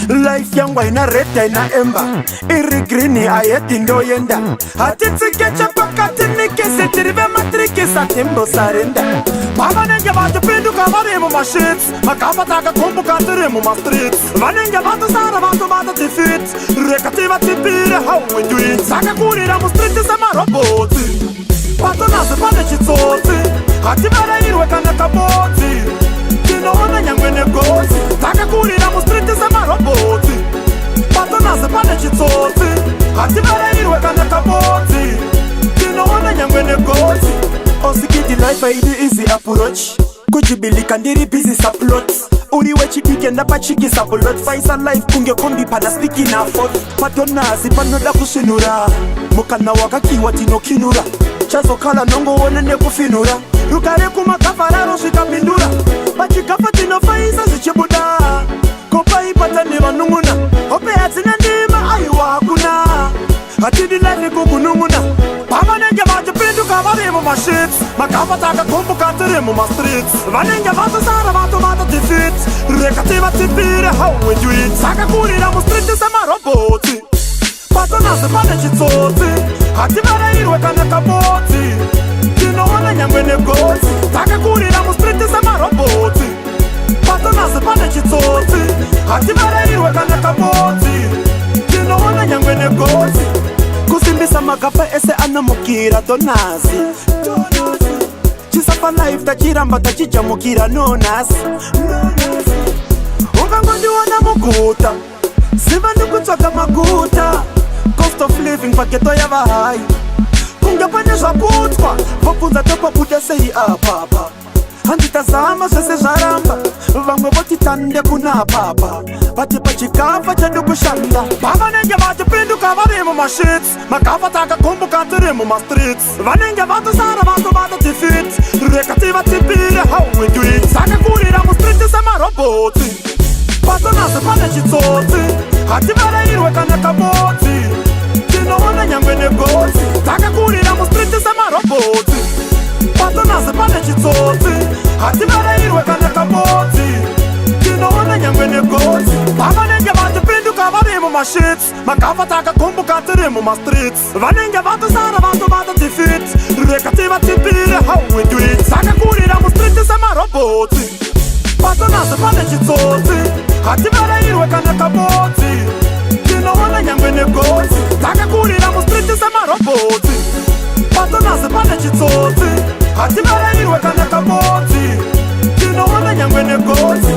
life yangu haina red haina ember, iri green ayeti ndo yenda. Hatitsikecha pakati nikese tirive matrikisa timbo sarenda. Baba nenge vatu pindu kavaremu ma shits, makapa taka kumbu katiremu ma streets. Vanenge vatu sara vatu vata tifit, rekativa tipire how we do it. Saka kurira mu streets sama roboti, pato nase pane chitsotsi, hativara irwe kana kaboti. Tinoona nyangwe negozi, taka kurira mu streets sama roboti, pato nase pane chitsotsi, hativara irwe kana kaboti. Tinoona nyangwe negozi. Osikiti life aidi easy approach, kujibilika ndiri busy saplot. Uriwe chikike ndapa chiki sapulot. Faisa life kunge kombi pada stiki na fort. Patonazi panoda kushinura, mukana wakakiwa tino kinura. Chazo kala nongo one ne kufinura, rukare kumakafara roshika pindura. Pachikafa tino faisa zichibuda, kopa ipata niva nunguna. Ope atina ndima ayuwa hakuna, hatidi life kukununguna. Pama nenge vatu pindu kavaremu ma shits, makapa taka kumbu katiremu ma streets. Vanenge vatu sara vatu vata tifit, rekativa tipire how we do it. Saka kurira mu streets sama roboti, pato nase pane chitsotsi, hativara irwe kana kaboti. Tinoona nyangwe negozi, taka kurira mu streets sama roboti, pato nase pane chitsotsi, hativara irwe kana kaboti. Tinoona nyangwe negozi, kusimbisa magapa ese anamukira donazi. Chisafa life tachiramba tachijamukira nonasi. Ukangondiwana muguta, siva ndikutsvaga maguta. Cost of living paketo yava high, kunge pane zvakutwa vobvunza topabuda sei apapa. Handitazama zvese zvaramba, vamwe votitande kuna papa. Vati pachikafa chedu kushanda, pavanenge vatipinduka varemu ma shits, makapa takakumbuka tiremu ma streets. Vanenge vatu sara vatu vata tifit, rekativa tipire how we do it. Saka kurira mu streets sama roboti, pato nase pane chitsotsi, hativara irwe kana kaboti. Tinoona nyangwe negozi, taka kurira mu streets sama roboti, pato nase pane chitsotsi, hativara irwe kana kaboti. Tinoona nyangwe negozi, pavanenge vatu pinduka varemu ma shits, makapa taka kumbuka tiremu ma streets. Vanenge vatu sara vatu vata tifit, rekativa tipire how we do it. Saka kurira mu streets sama roboti, pato nase pane chitsotsi, hativara irwe kana kaboti. Tinoona nyangwe negozi, taka kurira mu streets sama roboti, pato nase pane chitsotsi, hativara irwe kana kaboti. Tinoona nyangwe negozi.